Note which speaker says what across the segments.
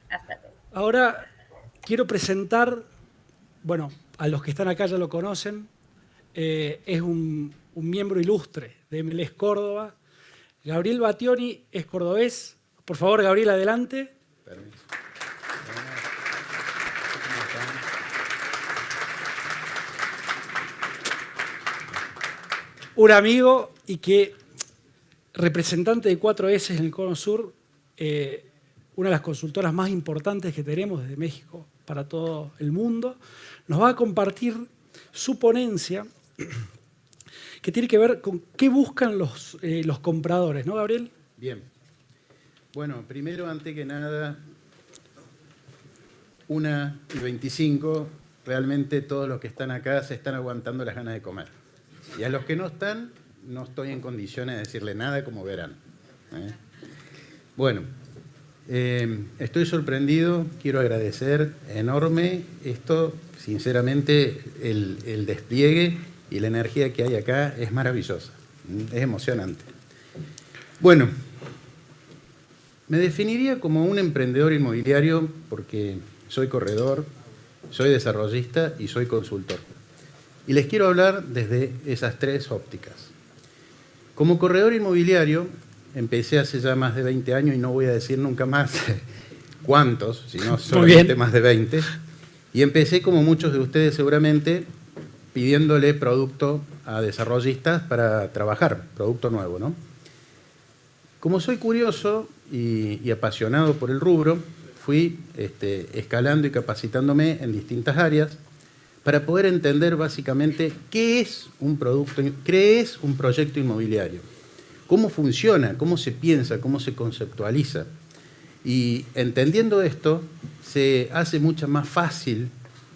Speaker 1: Hasta luego.
Speaker 2: Ahora quiero presentar, bueno, a los que están acá ya lo conocen, es un miembro ilustre de MLS Córdoba. Gabriel Battioni es cordobés. Por favor, Gabriel, adelante.
Speaker 3: Permiso.
Speaker 2: Un amigo y que, representante de 4S en el Cono Sur, una de las consultoras más importantes que tenemos desde México para todo el mundo, nos va a compartir su ponencia que tiene que ver con qué buscan los compradores, ¿no, Gabriel?
Speaker 3: Bien. Bueno, primero, antes que nada, 1:25, realmente todos los que están acá se están aguantando las ganas de comer. Y a los que no están, no estoy en condiciones de decirle nada, como verán. Bueno, estoy sorprendido, quiero agradecer enorme esto, sinceramente, el despliegue y la energía que hay acá es maravillosa, es emocionante. Bueno, me definiría como un emprendedor inmobiliario porque soy corredor, soy desarrollista y soy consultor. Y les quiero hablar desde esas tres ópticas. Como corredor inmobiliario, empecé hace ya más de 20 años y no voy a decir nunca más cuántos, sino solamente más de 20. Y empecé, como muchos de ustedes seguramente, pidiéndole producto a desarrollistas para trabajar, producto nuevo, ¿no? Como soy curioso y apasionado por el rubro, fui escalando y capacitándome en distintas áreas para poder entender básicamente qué es un producto, qué es un proyecto inmobiliario, cómo funciona, cómo se piensa, cómo se conceptualiza. Y entendiendo esto, se hace mucho más fácil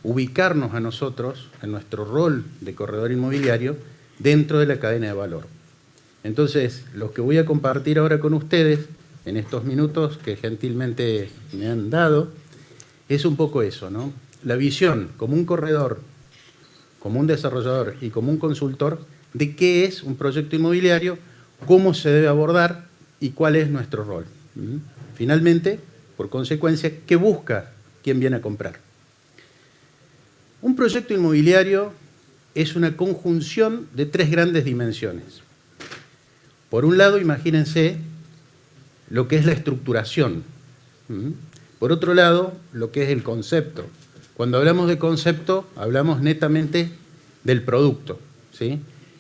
Speaker 3: ubicarnos a nosotros, en nuestro rol de corredor inmobiliario, dentro de la cadena de valor. Entonces, lo que voy a compartir ahora con ustedes, en estos minutos que gentilmente me han dado, es un poco eso, ¿no? La visión como un corredor, como un desarrollador y como un consultor de qué es un proyecto inmobiliario, cómo se debe abordar y cuál es nuestro rol. Finalmente, por consecuencia, ¿qué busca quien viene a comprar? Un proyecto inmobiliario es una conjunción de tres grandes dimensiones. Por un lado, imagínense lo que es la estructuración. Por otro lado, lo que es el concepto. Cuando hablamos de concepto, hablamos netamente del producto, ¿sí?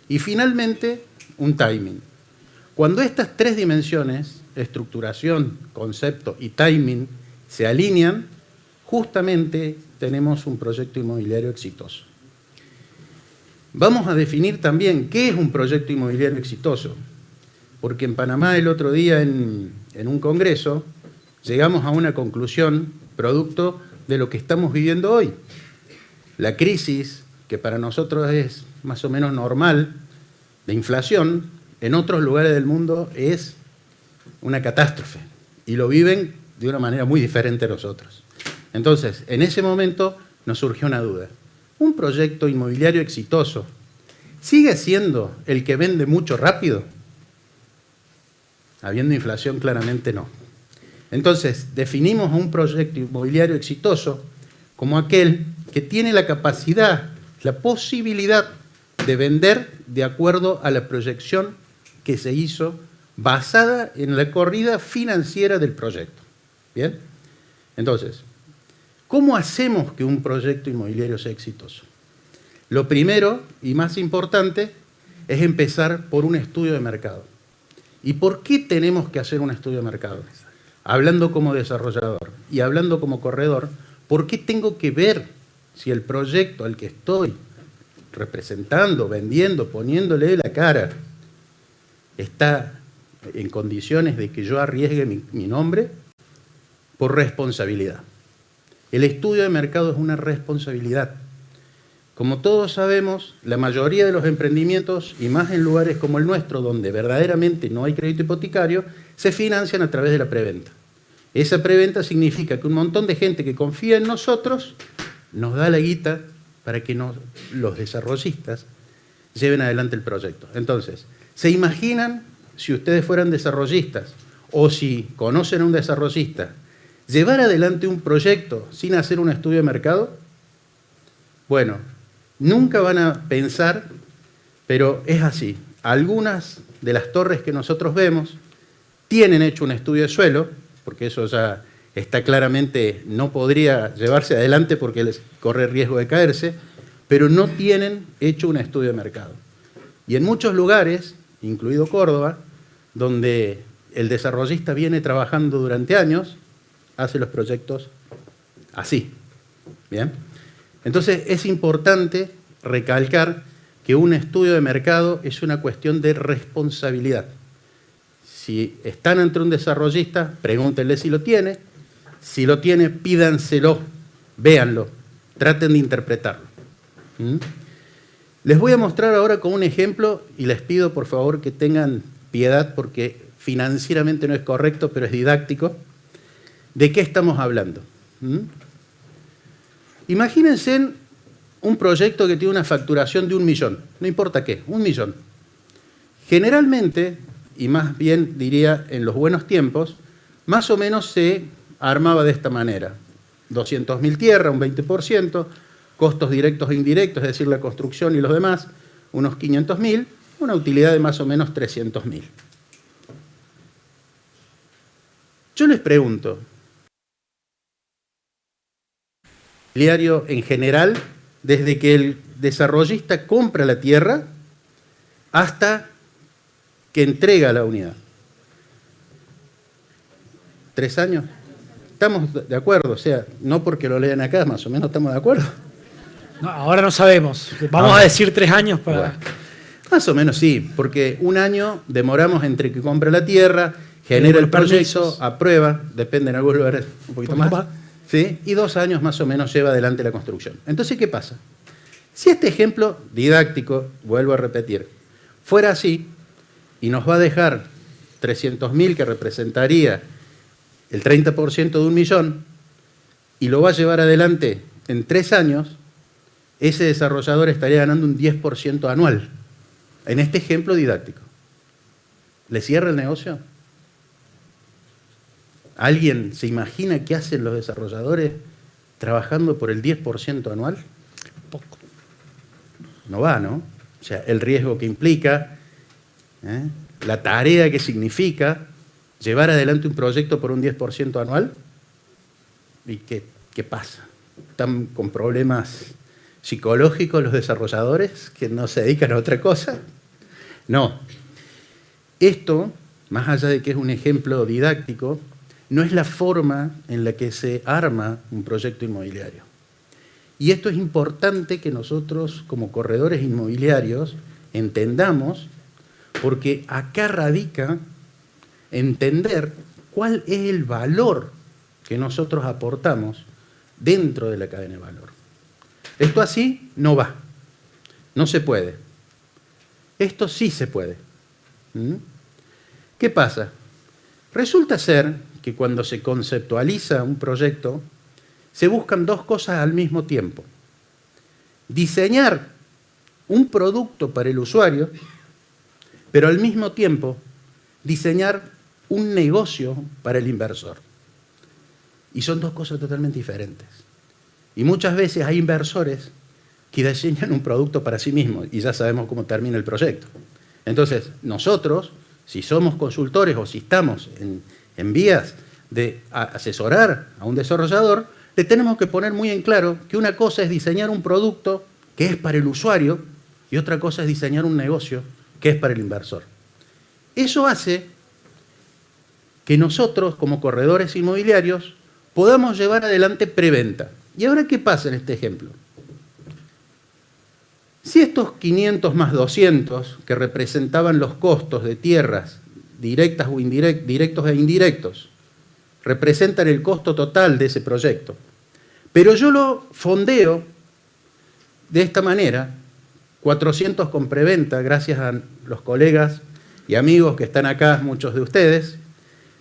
Speaker 3: Y finalmente, un timing. Cuando estas tres dimensiones, estructuración, concepto y timing, se alinean, justamente tenemos un proyecto inmobiliario exitoso. Vamos a definir también qué es un proyecto inmobiliario exitoso, porque en Panamá el otro día en un congreso llegamos a una conclusión producto de lo que estamos viviendo hoy. La crisis, que para nosotros es más o menos normal, de inflación, en otros lugares del mundo es una catástrofe y lo viven de una manera muy diferente a nosotros. Entonces, en ese momento nos surgió una duda. ¿Un proyecto inmobiliario exitoso sigue siendo el que vende mucho rápido? Habiendo inflación, claramente no. Entonces, definimos a un proyecto inmobiliario exitoso como aquel que tiene la capacidad, la posibilidad de vender de acuerdo a la proyección que se hizo basada en la corrida financiera del proyecto. ¿Bien? Entonces, ¿cómo hacemos que un proyecto inmobiliario sea exitoso? Lo primero y más importante es empezar por un estudio de mercado. ¿Y por qué tenemos que hacer un estudio de mercado? Hablando como desarrollador y hablando como corredor, ¿por qué tengo que ver si el proyecto al que estoy representando, vendiendo, poniéndole la cara, está en condiciones de que yo arriesgue mi nombre? Por responsabilidad. El estudio de mercado es una responsabilidad. Como todos sabemos, la mayoría de los emprendimientos, y más en lugares como el nuestro, donde verdaderamente no hay crédito hipotecario, se financian a través de la preventa. Esa preventa significa que un montón de gente que confía en nosotros nos da la guita para que los desarrollistas lleven adelante el proyecto. Entonces, ¿se imaginan si ustedes fueran desarrollistas o si conocen a un desarrollista ¿Llevar adelante un proyecto sin hacer un estudio de mercado? Bueno, nunca van a pensar, pero es así. Algunas de las torres que nosotros vemos tienen hecho un estudio de suelo, porque eso ya está claramente, no podría llevarse adelante porque les corre riesgo de caerse, pero no tienen hecho un estudio de mercado. Y en muchos lugares, incluido Córdoba, donde el desarrollista viene trabajando durante años, hace los proyectos así. ¿Bien? Entonces es importante recalcar que un estudio de mercado es una cuestión de responsabilidad. Si están ante un desarrollista, pregúntenle si lo tiene. Si lo tiene, pídanselo, véanlo, traten de interpretarlo. Les voy a mostrar ahora con un ejemplo y les pido por favor que tengan piedad porque financieramente no es correcto, pero es didáctico. ¿De qué estamos hablando? Imagínense un proyecto que tiene una facturación de 1 millón, no importa qué, 1 millón. Generalmente, y más bien diría en los buenos tiempos, más o menos se armaba de esta manera. 200.000 tierra, un 20%, costos directos e indirectos, es decir, la construcción y los demás, unos 500.000, una utilidad de más o menos 300.000. Yo les pregunto, inmobiliario en general, desde que el desarrollista compra la tierra hasta que entrega la unidad. 3 años. Estamos de acuerdo, o sea, no porque lo lean acá, más o menos estamos de acuerdo.
Speaker 2: No, ahora no sabemos. Vamos a decir 3 años para...
Speaker 3: Bueno, más o menos sí, porque 1 año demoramos entre que compra la tierra, genera el proyecto, aprueba, depende en algunos lugares un poquito más, ¿sí? Y 2 años más o menos lleva adelante la construcción. Entonces, ¿qué pasa? Si este ejemplo didáctico, vuelvo a repetir, fuera así y nos va a dejar 300.000 que representaría el 30% de 1 millón y lo va a llevar adelante en 3 años, ese desarrollador estaría ganando un 10% anual. En este ejemplo didáctico. ¿Le cierra el negocio? ¿Alguien se imagina qué hacen los desarrolladores trabajando por el 10% anual?
Speaker 2: Poco.
Speaker 3: No va, ¿no? O sea, el riesgo que implica, la tarea que significa llevar adelante un proyecto por un 10% anual. ¿Y qué pasa? ¿Están con problemas psicológicos los desarrolladores que no se dedican a otra cosa? No. Esto, más allá de que es un ejemplo didáctico, no es la forma en la que se arma un proyecto inmobiliario. Y esto es importante que nosotros, como corredores inmobiliarios, entendamos, porque acá radica entender cuál es el valor que nosotros aportamos dentro de la cadena de valor. Esto así no va, no se puede. Esto sí se puede. ¿Qué pasa? Resulta ser que cuando se conceptualiza un proyecto, se buscan 2 cosas al mismo tiempo. Diseñar un producto para el usuario, pero al mismo tiempo diseñar un negocio para el inversor. Y son 2 cosas totalmente diferentes. Y muchas veces hay inversores que diseñan un producto para sí mismos y ya sabemos cómo termina el proyecto. Entonces, nosotros, si somos consultores o si estamos en vías de asesorar a un desarrollador, le tenemos que poner muy en claro que una cosa es diseñar un producto que es para el usuario y otra cosa es diseñar un negocio que es para el inversor. Eso hace que nosotros, como corredores inmobiliarios, podamos llevar adelante preventa. ¿Y ahora qué pasa en este ejemplo? Si estos 500 más 200 que representaban los costos de tierras directas o directos e indirectos, representan el costo total de ese proyecto, pero yo lo fondeo de esta manera, 400 con preventa, gracias a los colegas y amigos que están acá, muchos de ustedes,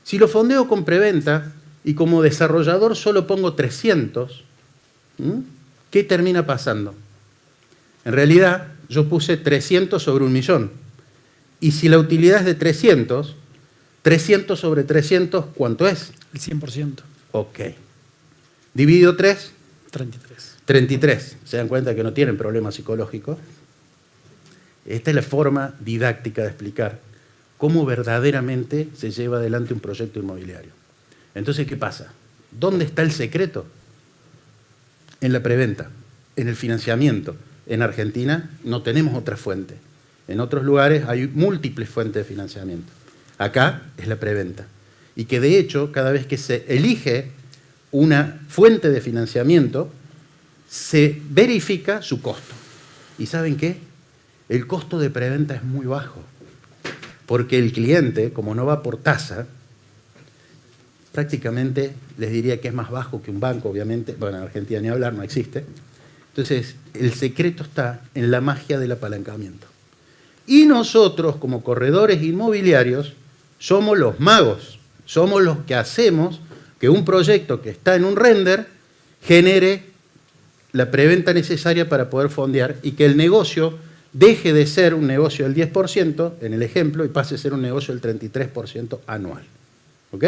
Speaker 3: si lo fondeo con preventa y como desarrollador solo pongo 300, ¿qué termina pasando? En realidad, yo puse 300 sobre 1 millón. Y si la utilidad es de 300, 300 sobre 300, ¿cuánto es?
Speaker 2: El 100%.
Speaker 3: Ok. Dividido 3.
Speaker 2: 33.
Speaker 3: 33. ¿Se dan cuenta que no tienen problemas psicológicos? Esta es la forma didáctica de explicar cómo verdaderamente se lleva adelante un proyecto inmobiliario. Entonces, ¿qué pasa? ¿Dónde está el secreto? En la preventa, en el financiamiento. En Argentina no tenemos otra fuente. En otros lugares hay múltiples fuentes de financiamiento. Acá es la preventa. Y que de hecho, cada vez que se elige una fuente de financiamiento, se verifica su costo. ¿Y saben qué? El costo de preventa es muy bajo. Porque el cliente, como no va por tasa, prácticamente les diría que es más bajo que un banco, obviamente. Bueno, en Argentina ni hablar, no existe. Entonces, el secreto está en la magia del apalancamiento. Y nosotros, como corredores inmobiliarios, somos los magos. Somos los que hacemos que un proyecto que está en un render genere la preventa necesaria para poder fondear y que el negocio deje de ser un negocio del 10%, en el ejemplo, y pase a ser un negocio del 33% anual. ¿Ok?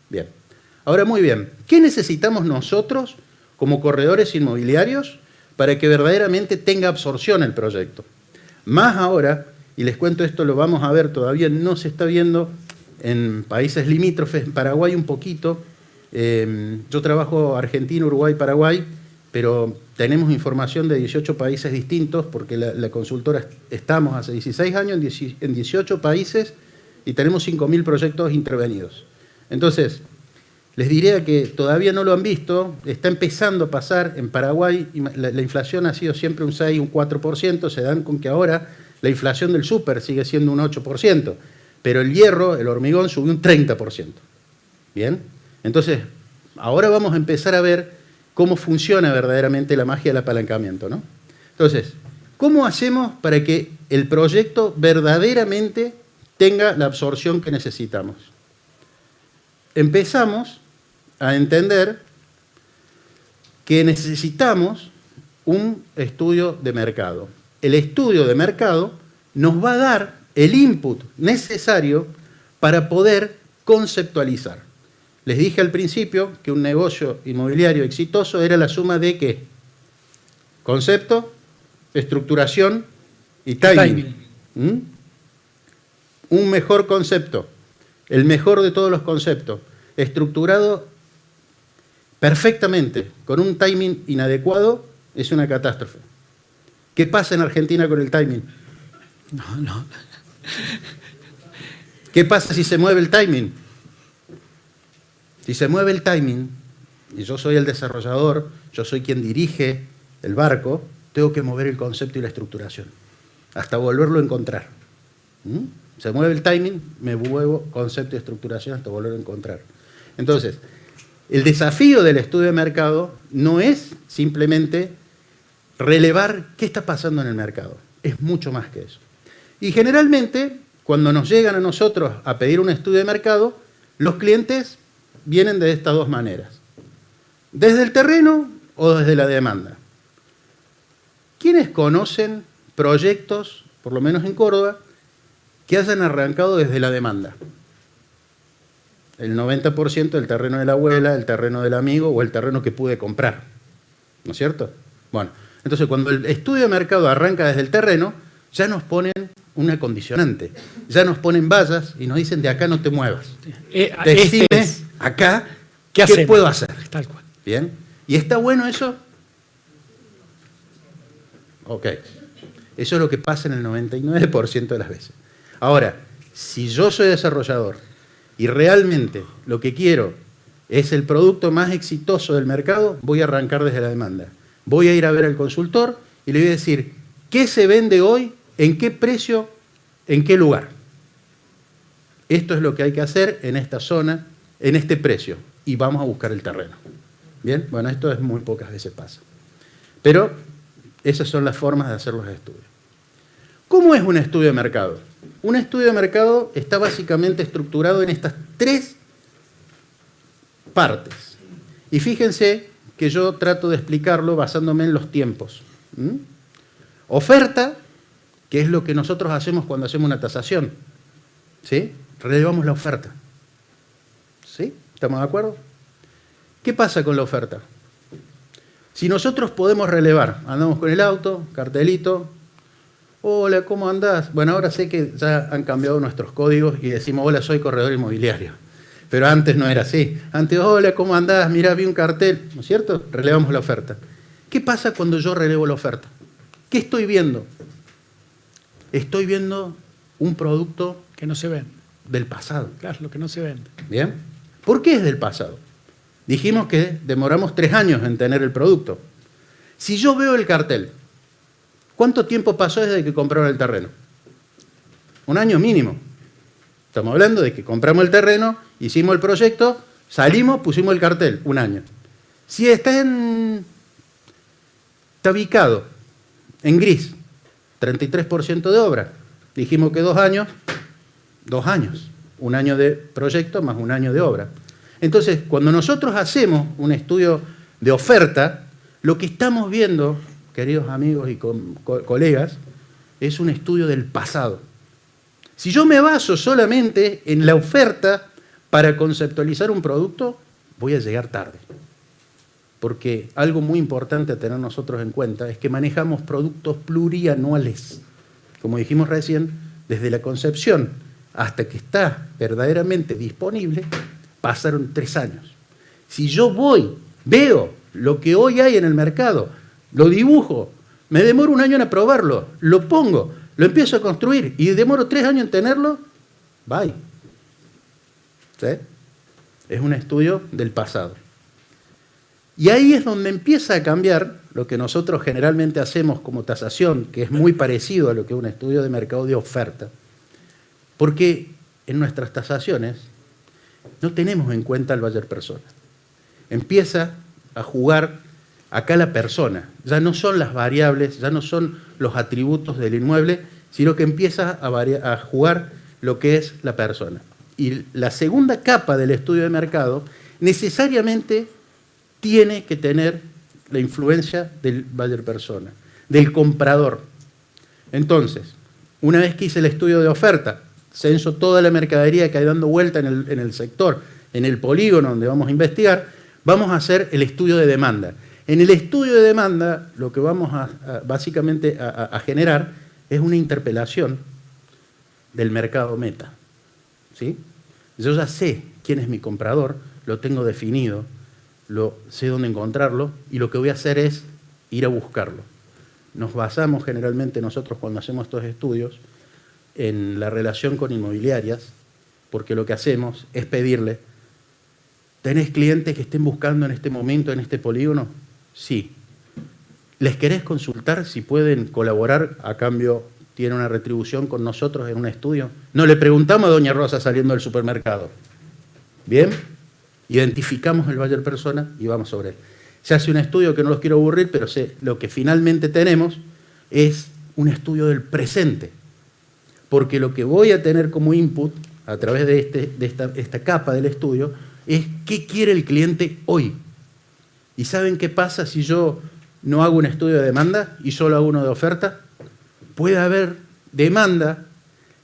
Speaker 3: Bien. Ahora, muy bien. ¿Qué necesitamos nosotros como corredores inmobiliarios para que verdaderamente tenga absorción el proyecto? Más ahora, y les cuento esto, lo vamos a ver, todavía no se está viendo en países limítrofes, en Paraguay un poquito. Yo trabajo Argentina, Uruguay, Paraguay, pero tenemos información de 18 países distintos porque la consultora estamos hace 16 años en 18 países y tenemos 5.000 proyectos intervenidos. Entonces, les diría que todavía no lo han visto, está empezando a pasar en Paraguay, la inflación ha sido siempre un 6, un 4%, se dan con que ahora la inflación del súper sigue siendo un 8%, pero el hierro, el hormigón, subió un 30%. ¿Bien? Entonces, ahora vamos a empezar a ver cómo funciona verdaderamente la magia del apalancamiento, ¿no? Entonces, ¿cómo hacemos para que el proyecto verdaderamente tenga la absorción que necesitamos? Empezamos a entender que necesitamos un estudio de mercado. El estudio de mercado nos va a dar el input necesario para poder conceptualizar. Les dije al principio que un negocio inmobiliario exitoso era la suma de ¿qué? Concepto, estructuración y timing. Un mejor concepto, el mejor de todos los conceptos, estructurado perfectamente, con un timing inadecuado, es una catástrofe. ¿Qué pasa en Argentina con el timing?
Speaker 2: No.
Speaker 3: ¿Qué pasa si se mueve el timing? Si se mueve el timing, y yo soy el desarrollador, yo soy quien dirige el barco, tengo que mover el concepto y la estructuración, hasta volverlo a encontrar. Se mueve el timing, me muevo concepto y estructuración hasta volverlo a encontrar. Entonces, el desafío del estudio de mercado no es simplemente relevar qué está pasando en el mercado, es mucho más que eso. Y generalmente, cuando nos llegan a nosotros a pedir un estudio de mercado, los clientes vienen de estas dos maneras. Desde el terreno o desde la demanda. ¿Quiénes conocen proyectos, por lo menos en Córdoba, que hayan arrancado desde la demanda? El 90% del terreno de la abuela, el terreno del amigo o el terreno que pude comprar. ¿No es cierto? Bueno, entonces cuando el estudio de mercado arranca desde el terreno, ya nos ponen una condicionante. Ya nos ponen vallas y nos dicen de acá no te muevas. Decime acá qué puedo hacer.
Speaker 2: Tal cual.
Speaker 3: ¿Bien? ¿Y está bueno eso? Ok. Eso es lo que pasa en el 99% de las veces. Ahora, si yo soy desarrollador y realmente lo que quiero es el producto más exitoso del mercado, voy a arrancar desde la demanda. Voy a ir a ver al consultor y le voy a decir, ¿qué se vende hoy? ¿En qué precio? ¿En qué lugar? Esto es lo que hay que hacer en esta zona, en este precio. Y vamos a buscar el terreno. ¿Bien? Bueno, esto es muy pocas veces pasa. Pero esas son las formas de hacer los estudios. ¿Cómo es un estudio de mercado? Un estudio de mercado está básicamente estructurado en estas tres partes. Y fíjense que yo trato de explicarlo basándome en los tiempos. Oferta, que es lo que nosotros hacemos cuando hacemos una tasación. ¿Sí? Relevamos la oferta. ¿Sí? ¿Estamos de acuerdo? ¿Qué pasa con la oferta? Si nosotros podemos relevar, andamos con el auto, cartelito, hola, ¿cómo andás? Bueno, ahora sé que ya han cambiado nuestros códigos y decimos, hola, soy corredor inmobiliario. Pero antes no era así. Antes, hola, ¿cómo andás? Mirá, vi un cartel, ¿no es cierto? Relevamos la oferta. ¿Qué pasa cuando yo relevo la oferta? ¿Qué estoy viendo? Estoy viendo un producto
Speaker 2: Que no se vende.
Speaker 3: del pasado.
Speaker 2: Claro, lo que no se vende.
Speaker 3: ¿Bien? ¿Por qué es del pasado? Dijimos que demoramos 3 años en tener el producto. Si yo veo el cartel, ¿cuánto tiempo pasó desde que compraron el terreno? 1 año mínimo. Estamos hablando de que compramos el terreno, hicimos el proyecto, salimos, pusimos el cartel, 1 año. Si está ubicado en gris, 33% de obra, dijimos que 2 años, 2 años. 1 año de proyecto más 1 año de obra. Entonces, cuando nosotros hacemos un estudio de oferta, lo que estamos viendo, queridos amigos y colegas, es un estudio del pasado. Si yo me baso solamente en la oferta para conceptualizar un producto, voy a llegar tarde. Porque algo muy importante a tener nosotros en cuenta es que manejamos productos plurianuales. Como dijimos recién, desde la concepción hasta que está verdaderamente disponible, pasaron 3 años. Si yo veo lo que hoy hay en el mercado, lo dibujo, me demoro 1 año en aprobarlo, lo pongo, lo empiezo a construir y demoro 3 años en tenerlo, bye. ¿Sí? Es un estudio del pasado. Y ahí es donde empieza a cambiar lo que nosotros generalmente hacemos como tasación, que es muy parecido a lo que es un estudio de mercado de oferta. Porque en nuestras tasaciones no tenemos en cuenta el buyer persona. Empieza a jugar acá la persona. Ya no son las variables, ya no son los atributos del inmueble, sino que empieza a jugar lo que es la persona. Y la segunda capa del estudio de mercado necesariamente tiene que tener la influencia del buyer persona, del comprador. Entonces, una vez que hice el estudio de oferta, censo toda la mercadería que hay dando vuelta en el sector, en el polígono donde vamos a investigar, vamos a hacer el estudio de demanda. En el estudio de demanda, lo que vamos básicamente a generar es una interpelación del mercado meta. ¿Sí? Yo ya sé quién es mi comprador, lo tengo definido, sé dónde encontrarlo y lo que voy a hacer es ir a buscarlo. Nos basamos generalmente nosotros cuando hacemos estos estudios en la relación con inmobiliarias, porque lo que hacemos es pedirle, ¿tenés clientes que estén buscando en este momento, en este polígono? Sí. ¿Les querés consultar si pueden colaborar a cambio, tiene una retribución con nosotros en un estudio? No le preguntamos a doña Rosa saliendo del supermercado. ¿Bien? Identificamos el buyer persona y vamos sobre él. Se hace un estudio que no los quiero aburrir, pero lo que finalmente tenemos es un estudio del presente. Porque lo que voy a tener como input a través de esta capa del estudio es qué quiere el cliente hoy. ¿Y saben qué pasa si yo no hago un estudio de demanda y solo hago uno de oferta? Puede haber demanda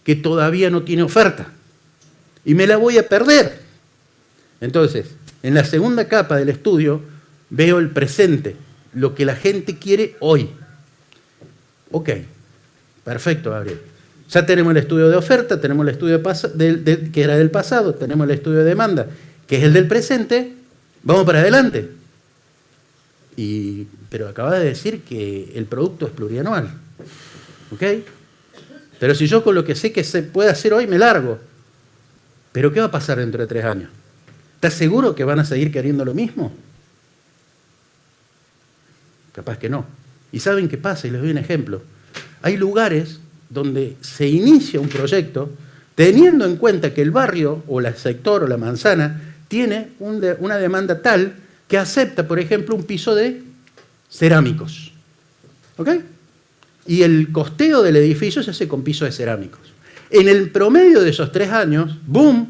Speaker 3: que todavía no tiene oferta y me la voy a perder. Entonces, en la segunda capa del estudio veo el presente, lo que la gente quiere hoy. Ok, perfecto, Gabriel. Ya tenemos el estudio de oferta, tenemos el estudio que era del pasado, tenemos el estudio de demanda, que es el del presente, vamos para adelante. Pero acaba de decir que el producto es plurianual. ¿Ok? Pero si yo con lo que sé que se puede hacer hoy me largo, ¿pero qué va a pasar dentro de 3 años? ¿Estás seguro que van a seguir queriendo lo mismo? Capaz que no. ¿Y saben qué pasa? Y les doy un ejemplo. Hay lugares donde se inicia un proyecto teniendo en cuenta que el barrio o el sector o la manzana tiene una demanda tal que acepta, por ejemplo, un piso de cerámicos. ¿Ok? Y el costeo del edificio se hace con piso de cerámicos. En el promedio de esos 3 años, boom,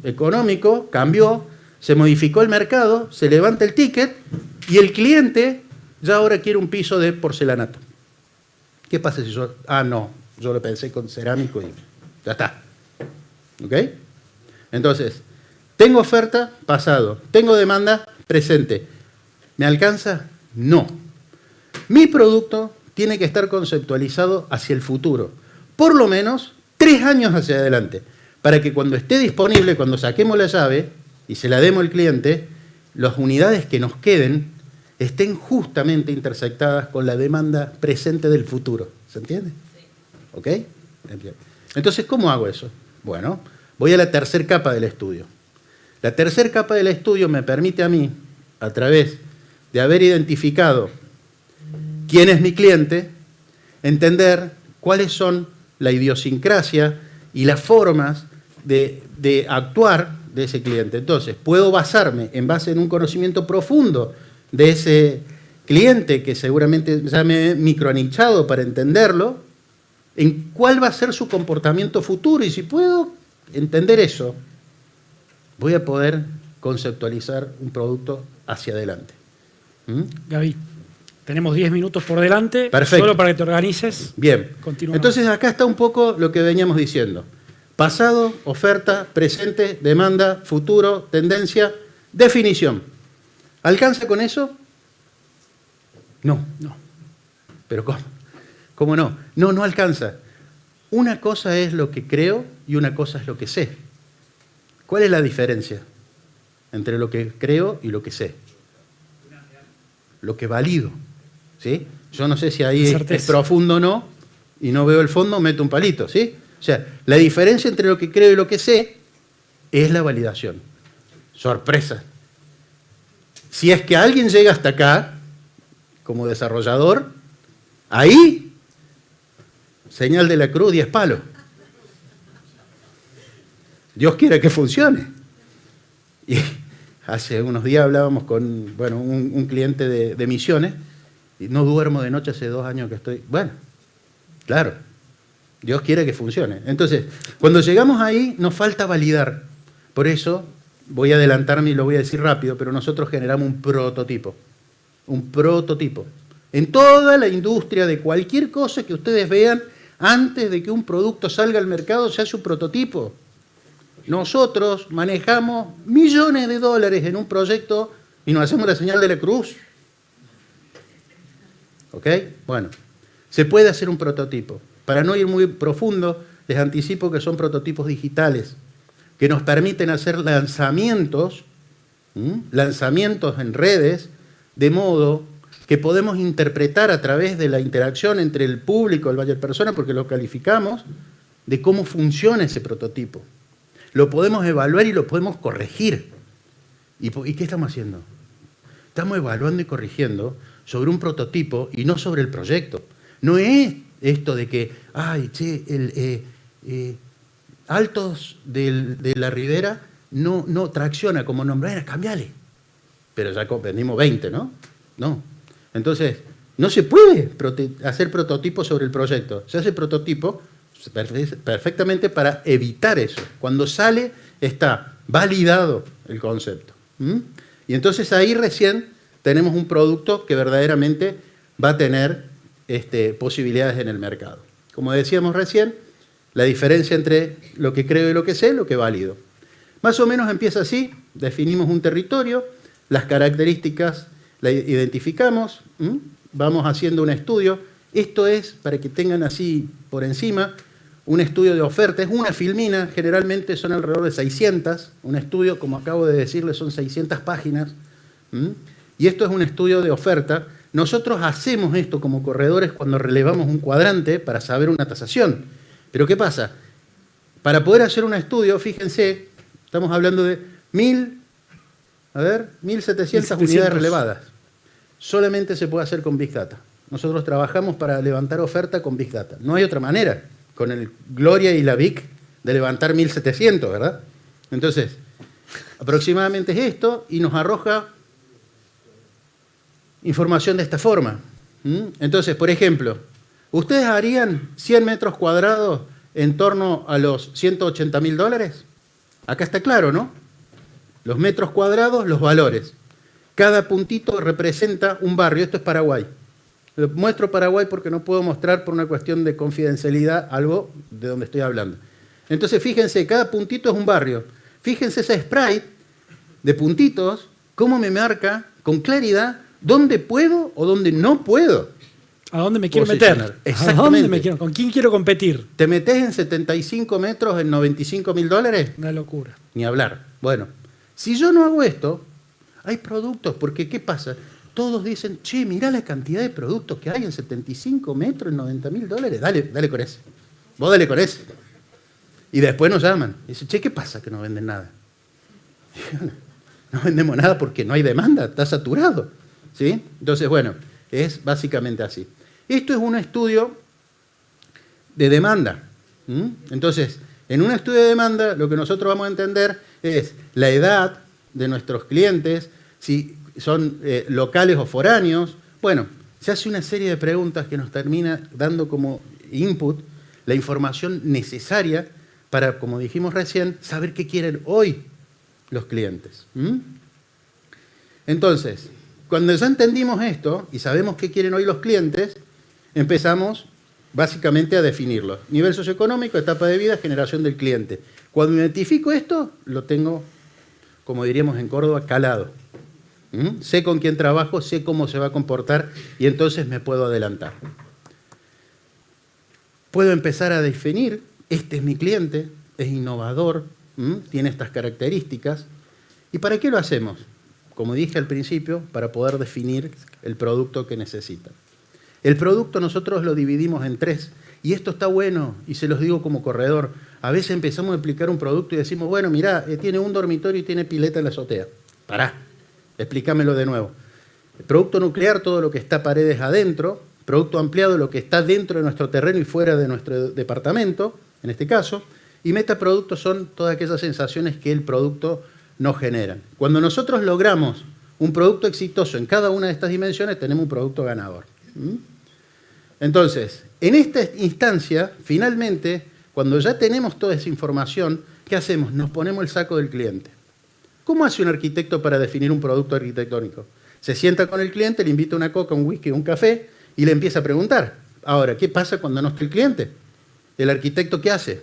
Speaker 3: económico, cambió, se modificó el mercado, se levanta el ticket y el cliente ya ahora quiere un piso de porcelanato. ¿Qué pasa si yo...? No, yo lo pensé con cerámico y ya está. ¿Ok? Entonces, tengo oferta, pasado. Tengo demanda, presente. ¿Me alcanza? No. Mi producto tiene que estar conceptualizado hacia el futuro, por lo menos 3 años hacia adelante, para que cuando esté disponible, cuando saquemos la llave y se la demos al cliente, las unidades que nos queden estén justamente intersectadas con la demanda presente del futuro. ¿Se entiende? ¿Ok? Entonces, ¿cómo hago eso? Bueno, voy a la tercera capa del estudio. La tercera capa del estudio me permite a mí, a través de haber identificado quién es mi cliente, entender cuáles son la idiosincrasia y las formas de actuar de ese cliente. Entonces, puedo basarme en base en un conocimiento profundo de ese cliente, que seguramente ya me he microanichado para entenderlo, en cuál va a ser su comportamiento futuro. Y si puedo entender eso, voy a poder conceptualizar un producto hacia adelante.
Speaker 2: Gaby, tenemos 10 minutos por delante.
Speaker 3: Perfecto.
Speaker 2: Solo para que te organices.
Speaker 3: Bien.
Speaker 2: Continuamos.
Speaker 3: Entonces acá está un poco lo que veníamos diciendo. Pasado, oferta, presente, demanda, futuro, tendencia, definición. ¿Alcanza con eso? No.
Speaker 2: No.
Speaker 3: ¿Pero cómo? ¿Cómo no? No, no alcanza. Una cosa es lo que creo y una cosa es lo que sé. ¿Cuál es la diferencia entre lo que creo y lo que sé? Lo que valido. ¿Sí? Yo no sé si ahí es profundo o no, y no veo el fondo, meto un palito. ¿Sí? O sea, la diferencia entre lo que creo y lo que sé es la validación. Sorpresa. Si es que alguien llega hasta acá, como desarrollador, ahí, señal de la cruz, 10 palos. Dios quiere que funcione. Y hace unos días hablábamos con un cliente de Misiones, y no duermo de noche hace 2 años que estoy... Bueno, claro, Dios quiere que funcione. Entonces, cuando llegamos ahí, nos falta validar. Por eso, voy a adelantarme y lo voy a decir rápido, pero nosotros generamos un prototipo. Un prototipo. En toda la industria de cualquier cosa que ustedes vean, antes de que un producto salga al mercado, se hace un prototipo. Nosotros manejamos millones de dólares en un proyecto y nos hacemos la señal de la cruz. ¿Ok? Bueno, se puede hacer un prototipo. Para no ir muy profundo, les anticipo que son prototipos digitales, que nos permiten hacer lanzamientos en redes, de modo que podemos interpretar a través de la interacción entre el público, el buyer persona, porque lo calificamos, de cómo funciona ese prototipo. Lo podemos evaluar y lo podemos corregir. ¿Y qué estamos haciendo? Estamos evaluando y corrigiendo sobre un prototipo y no sobre el proyecto. No es esto de que, Altos de la Ribera no tracciona como nombre, cambiale. Pero ya vendimos 20, ¿no? No. Entonces, no se puede hacer prototipo sobre el proyecto. Se hace prototipo perfectamente para evitar eso. Cuando sale, está validado el concepto. Y entonces ahí recién tenemos un producto que verdaderamente va a tener posibilidades en el mercado. Como decíamos recién, la diferencia entre lo que creo y lo que sé, lo que valido. Más o menos empieza así, definimos un territorio, las características las identificamos, vamos haciendo un estudio. Esto es, para que tengan así por encima, un estudio de oferta, es una filmina, generalmente son alrededor de 600, un estudio, como acabo de decirles, son 600 páginas, y esto es un estudio de oferta. Nosotros hacemos esto como corredores cuando relevamos un cuadrante para saber una tasación. Pero ¿qué pasa? Para poder hacer un estudio, fíjense, estamos hablando de 1.700 unidades relevadas. Solamente se puede hacer con Big Data. Nosotros trabajamos para levantar oferta con Big Data. No hay otra manera, con el Gloria y la Big, de levantar 1.700, ¿verdad? Entonces, aproximadamente es esto y nos arroja información de esta forma. Entonces, por ejemplo, ¿ustedes harían 100 metros cuadrados en torno a los $180.000? Acá está claro, ¿no? Los metros cuadrados, los valores. Cada puntito representa un barrio. Esto es Paraguay. Muestro Paraguay porque no puedo mostrar por una cuestión de confidencialidad algo de donde estoy hablando. Entonces, fíjense, cada puntito es un barrio. Fíjense ese sprite de puntitos ¿Cómo me marca con claridad dónde puedo o dónde no puedo?
Speaker 2: ¿A dónde me quiero
Speaker 3: posicionar?
Speaker 2: meter?
Speaker 3: Exactamente.
Speaker 2: ¿A dónde me quiero? ¿Con quién quiero competir?
Speaker 3: ¿Te metés en 75 metros en $95.000?
Speaker 2: Una locura.
Speaker 3: Ni hablar. Bueno, si yo no hago esto, hay productos, porque ¿qué pasa? Todos dicen, che, mirá la cantidad de productos que hay en 75 metros en $90.000. Dale con ese. Vos dale con ese. Y después nos llaman. Y dicen, che, ¿qué pasa que no venden nada? No vendemos nada porque no hay demanda, está saturado. ¿Sí? Entonces, bueno, es básicamente así. Esto es un estudio de demanda. Entonces, en un estudio de demanda, lo que nosotros vamos a entender es la edad de nuestros clientes, si son locales o foráneos. Bueno, se hace una serie de preguntas que nos termina dando como input la información necesaria para, como dijimos recién, saber qué quieren hoy los clientes. Entonces, cuando ya entendimos esto y sabemos qué quieren hoy los clientes, empezamos básicamente a definirlo. Nivel socioeconómico, etapa de vida, generación del cliente. Cuando identifico esto, lo tengo, como diríamos en Córdoba, calado. Sé con quién trabajo, sé cómo se va a comportar y entonces me puedo adelantar. Puedo empezar a definir, este es mi cliente, es innovador, tiene estas características. ¿Y para qué lo hacemos? Como dije al principio, para poder definir el producto que necesita. El producto nosotros lo dividimos en 3, y esto está bueno, y se los digo como corredor. A veces empezamos a explicar un producto y decimos, bueno, mirá, tiene un dormitorio y tiene pileta en la azotea. Pará, explícamelo de nuevo. El producto nuclear, todo lo que está paredes adentro. Producto ampliado, lo que está dentro de nuestro terreno y fuera de nuestro departamento, en este caso. Y metaproductos son todas aquellas sensaciones que el producto nos genera. Cuando nosotros logramos un producto exitoso en cada una de estas dimensiones, tenemos un producto ganador. Entonces, en esta instancia, finalmente, cuando ya tenemos toda esa información, ¿qué hacemos? Nos ponemos el saco del cliente. ¿Cómo hace un arquitecto para definir un producto arquitectónico? Se sienta con el cliente, le invita una coca, un whisky, un café y le empieza a preguntar. Ahora, ¿qué pasa cuando no está el cliente? ¿El arquitecto qué hace?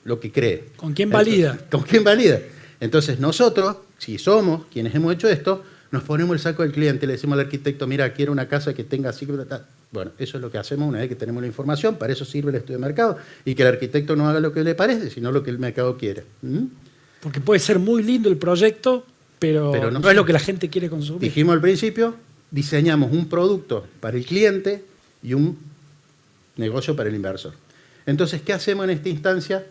Speaker 3: Lo que cree.
Speaker 2: ¿Con quién valida?
Speaker 3: ¿Con quién valida? Entonces nosotros, si somos quienes hemos hecho esto, nos ponemos el saco del cliente, le decimos al arquitecto, mira, quiero una casa que tenga así. Bueno, eso es lo que hacemos una vez que tenemos la información, para eso sirve el estudio de mercado, y que el arquitecto no haga lo que le parece, sino lo que el mercado quiere.
Speaker 2: Porque puede ser muy lindo el proyecto, pero no es lo que la gente quiere consumir.
Speaker 3: Dijimos al principio, diseñamos un producto para el cliente y un negocio para el inversor. Entonces, ¿qué hacemos en esta instancia?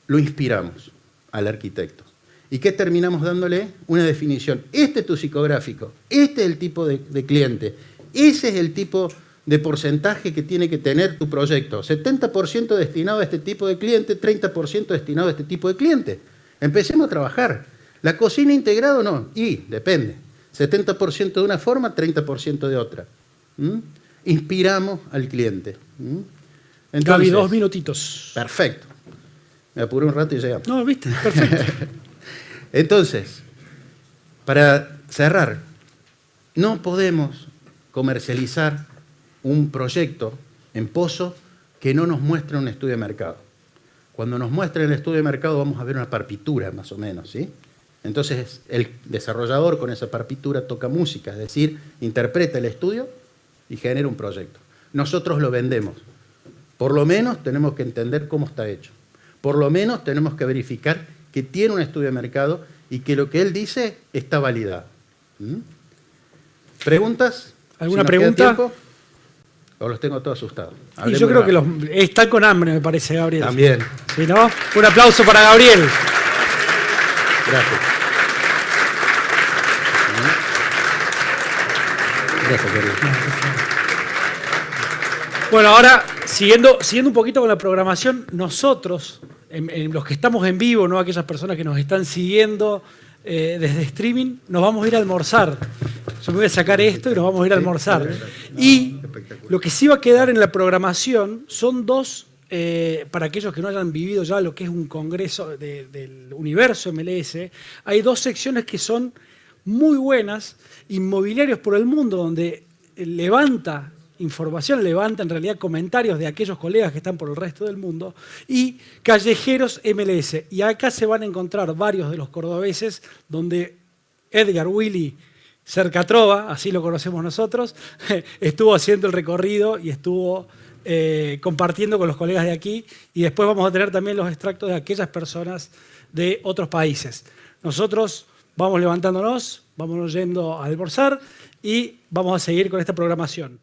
Speaker 3: Lo inspiramos al arquitecto. ¿Y qué terminamos dándole? Una definición. Este es tu psicográfico, este es el tipo de cliente, ese es el tipo de porcentaje que tiene que tener tu proyecto. 70% destinado a este tipo de cliente, 30% destinado a este tipo de cliente. Empecemos a trabajar. ¿La cocina integrada o no? Y depende. 70% de una forma, 30% de otra. Inspiramos al cliente. Entonces,
Speaker 2: Gaby, 2 minutitos.
Speaker 3: Perfecto. Me apuré un rato y llegamos.
Speaker 2: No, viste, perfecto.
Speaker 3: Entonces, para cerrar, no podemos comercializar un proyecto en Pozo que no nos muestre un estudio de mercado. Cuando nos muestre el estudio de mercado vamos a ver una partitura más o menos, ¿sí? Entonces el desarrollador con esa partitura toca música, es decir, interpreta el estudio y genera un proyecto. Nosotros lo vendemos. Por lo menos tenemos que entender cómo está hecho. Por lo menos tenemos que verificar que tiene un estudio de mercado y que lo que él dice está validado. ¿Preguntas?
Speaker 2: ¿Alguna
Speaker 3: ¿Si nos
Speaker 2: pregunta?
Speaker 3: queda tiempo? ¿O los tengo todos asustados?
Speaker 2: Y yo creo que están con hambre, me parece, Gabriel.
Speaker 3: También.
Speaker 2: ¿Sí, no? Un aplauso para Gabriel.
Speaker 3: Gracias. Gracias, querido.
Speaker 2: Bueno, ahora, siguiendo un poquito con la programación, nosotros, en los que estamos en vivo, no aquellas personas que nos están siguiendo desde streaming, nos vamos a ir a almorzar. Yo me voy a sacar esto y nos vamos a ir a almorzar. Y lo que sí va a quedar en la programación son 2, para aquellos que no hayan vivido ya lo que es un congreso del universo MLS, hay 2 secciones que son muy buenas, Inmobiliarios por el Mundo, donde levanta información, levanta en realidad comentarios de aquellos colegas que están por el resto del mundo, y Callejeros MLS. Y acá se van a encontrar varios de los cordobeses donde Edgar Willy Cercatrova, así lo conocemos nosotros, estuvo haciendo el recorrido y estuvo compartiendo con los colegas de aquí, y después vamos a tener también los extractos de aquellas personas de otros países. Nosotros vamos levantándonos, vamos yendo a almorzar y vamos a seguir con esta programación.